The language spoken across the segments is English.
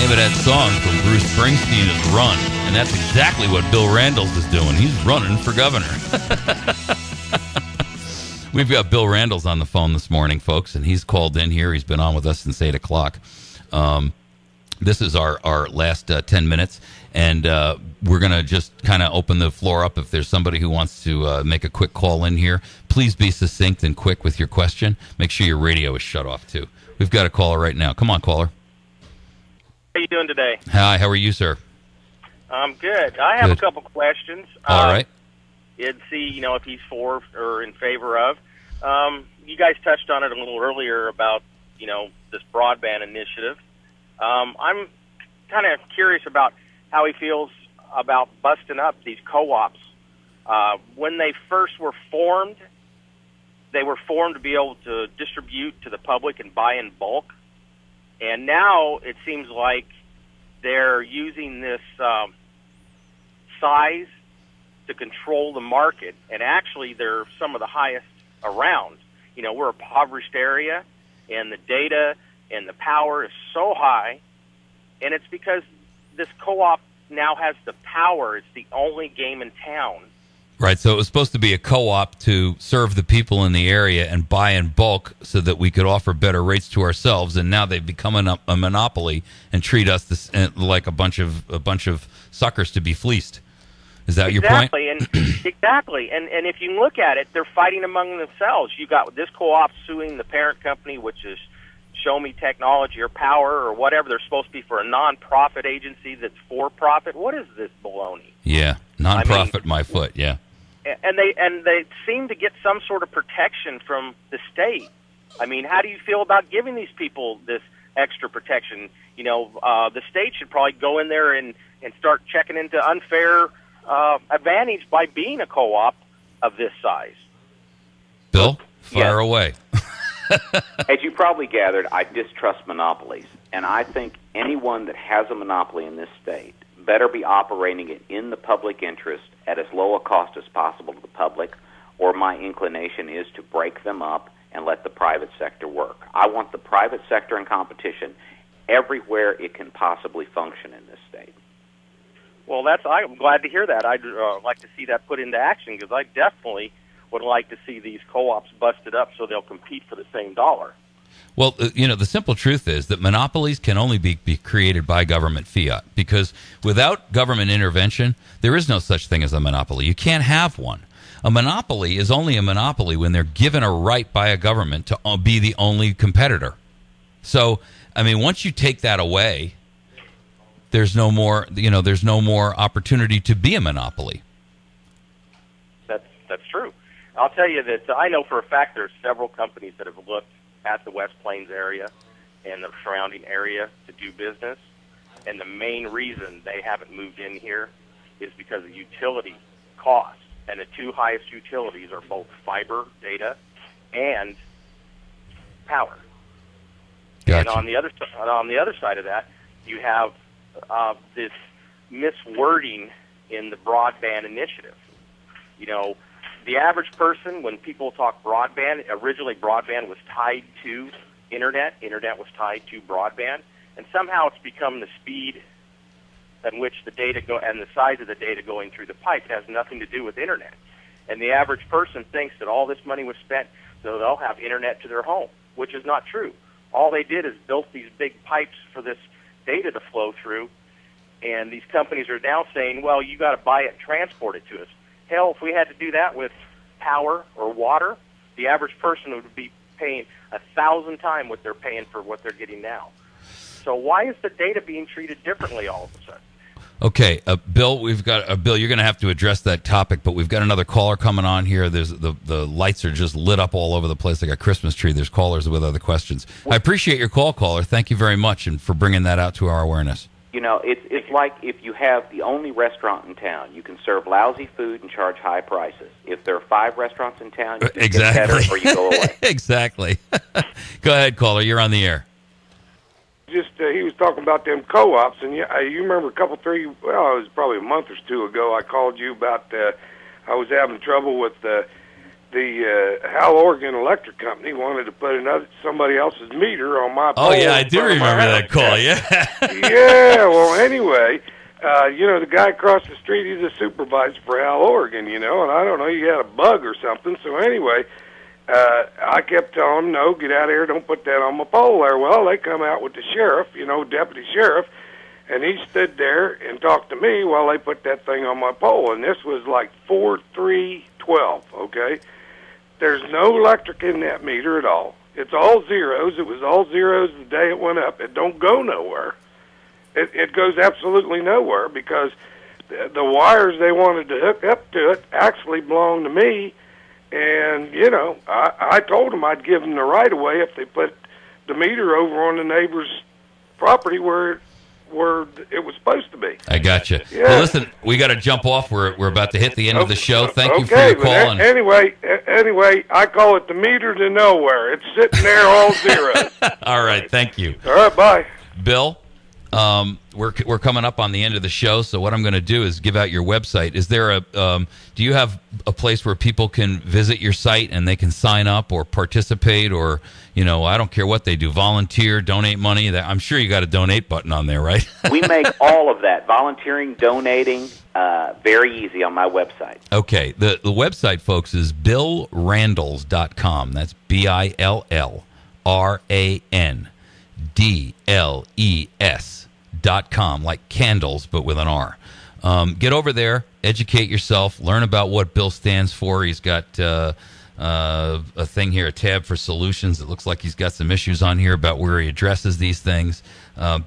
Name of that song from Bruce Springsteen is Run. And that's exactly what Bill Randles is doing. He's running for governor. We've got Bill Randles on the phone this morning, folks, and he's called in here. He's been on with us since 8 o'clock. This is our last 10 minutes, and we're going to just kind of open the floor up if there's somebody who wants to make a quick call in here. Please be succinct and quick with your question. Make sure your radio is shut off, too. We've got a caller right now. Come on, caller. How you doing today? Hi, how are you, sir? I'm good. I have a couple questions. All right. You'd see, if he's for or in favor of. You guys touched on it a little earlier about, this broadband initiative. I'm kind of curious about how he feels about busting up these co-ops. When they first were formed, they were formed to be able to distribute to the public and buy in bulk. And now it seems like they're using this size to control the market. And actually, they're some of the highest around. We're a impoverished area, and the data and the power is so high. And it's because this co-op now has the power. It's the only game in town. Right, so it was supposed to be a co-op to serve the people in the area and buy in bulk so that we could offer better rates to ourselves. And now they've become a monopoly and treat us like a bunch of suckers to be fleeced. Is that your point? Exactly. And if you look at it, they're fighting among themselves. You got this co-op suing the parent company, which is Show Me Technology or Power or whatever. They're supposed to be for a non-profit agency that's for profit. What is this baloney? Yeah, non-profit, my foot. Yeah. And they seem to get some sort of protection from the state. I mean, how do you feel about giving these people this extra protection? The state should probably go in there and start checking into unfair advantage by being a co-op of this size. Bill, fire away. As you probably gathered, I distrust monopolies. And I think anyone that has a monopoly in this state better be operating it in the public interest at as low a cost as possible to the public, or my inclination is to break them up and let the private sector work. I want the private sector in competition everywhere it can possibly function in this state. Well, I'm glad to hear that. I'd like to see that put into action, because I definitely would like to see these co-ops busted up so they'll compete for the same dollar. Well, the simple truth is that monopolies can only be created by government fiat, because without government intervention, there is no such thing as a monopoly. You can't have one. A monopoly is only a monopoly when they're given a right by a government to be the only competitor. So, once you take that away, there's no more, there's no more opportunity to be a monopoly. That's true. I'll tell you that I know for a fact there's several companies that have looked at the West Plains area and the surrounding area to do business, and the main reason they haven't moved in here is because of utility costs. And the two highest utilities are both fiber, data, and power. Gotcha. And on the other side of that, you have this miswording in the broadband initiative. The average person, when people talk broadband, originally broadband was tied to internet. Internet was tied to broadband, and somehow it's become the speed at which the data and the size of the data going through the pipe has nothing to do with internet. And the average person thinks that all this money was spent so they'll have internet to their home, which is not true. All they did is built these big pipes for this data to flow through, and these companies are now saying, well, you got to buy it and transport it to us. Hell, if we had to do that with power or water, the average person would be paying 1,000 times what they're paying for what they're getting now. So why is the data being treated differently all of a sudden? Okay, Bill, Bill, you're going to have to address that topic, but we've got another caller coming on here. There's the lights are just lit up all over the place like a Christmas tree. There's callers with other questions. I appreciate your call, caller. Thank you very much, and for bringing that out to our awareness. It's like if you have the only restaurant in town, you can serve lousy food and charge high prices. If there are 5 restaurants in town, you get better or you go away. Exactly. Go ahead, caller. You're on the air. Just he was talking about them co-ops, and you remember it was probably a month or two ago, I called you about I was having trouble with the the Hal Oregon Electric Company wanted to put somebody else's meter on my pole. Oh, yeah, I do remember that call, yeah. Yeah, well, anyway, the guy across the street, he's a supervisor for Hal Oregon, and I don't know, he had a bug or something. So anyway, I kept telling him, no, get out of here, don't put that on my pole there. Well, they come out with the sheriff, deputy sheriff, and he stood there and talked to me while they put that thing on my pole. And this was like 4/3/12, okay? There's no electric in that meter at all. It's all zeros. It was all zeros the day it went up. It don't go nowhere. It goes absolutely nowhere because the wires they wanted to hook up to it actually belong to me. And, I told them I'd give them the right-of-way if they put the meter over on the neighbor's property where it was supposed to be. I got you. Yeah. Well, listen, we got to jump off. We're about to hit the end of the show. Thank you for your call. Anyway, I call it the meter to nowhere. It's sitting there all zeros. All right, thank you. All right, bye. Bill, we're coming up on the end of the show, so what I'm going to do is give out your website. Is there do you have a place where people can visit your site and they can sign up or participate or, I don't care what they do, volunteer, donate money? I'm sure you got a donate button on there, right? We make all of that, volunteering, donating, very easy on my website. Okay. The website, folks, is BillRandles.com. That's BillRandles.com, like candles, but with an R. Get over there, educate yourself, learn about what Bill stands for. He's got a thing here, a tab for solutions. It looks like he's got some issues on here about where he addresses these things.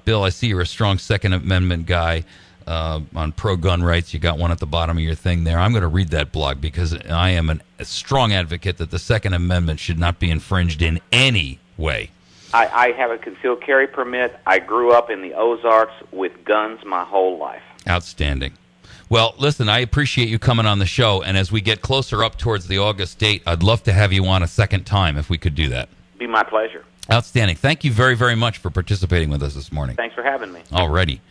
Bill, I see you're a strong Second Amendment guy on pro-gun rights. You got one at the bottom of your thing there. I'm going to read that blog because I am a strong advocate that the Second Amendment should not be infringed in any way. I have a concealed carry permit. I grew up in the Ozarks with guns my whole life. Outstanding. Well, listen, I appreciate you coming on the show, and as we get closer up towards the August date, I'd love to have you on a second time if we could do that. Be my pleasure. Outstanding. Thank you very, very much for participating with us this morning. Thanks for having me. All righty.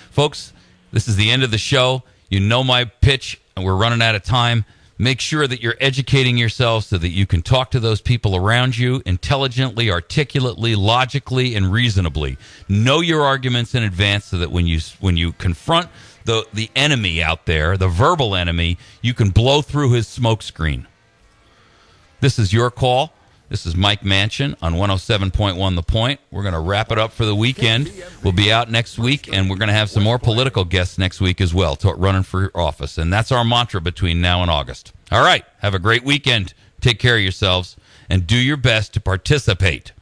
Folks, this is the end of the show. You know my pitch, and we're running out of time. Make sure that you're educating yourself so that you can talk to those people around you intelligently, articulately, logically, and reasonably. Know your arguments in advance so that when you confront the enemy out there, the verbal enemy, you can blow through his smoke screen. This is your call. This is Mike Manchin on 107.1 The Point. We're going to wrap it up for the weekend. We'll be out next week, and we're going to have some more political guests next week as well, running for office. And that's our mantra between now and August. All right. Have a great weekend. Take care of yourselves, and do your best to participate.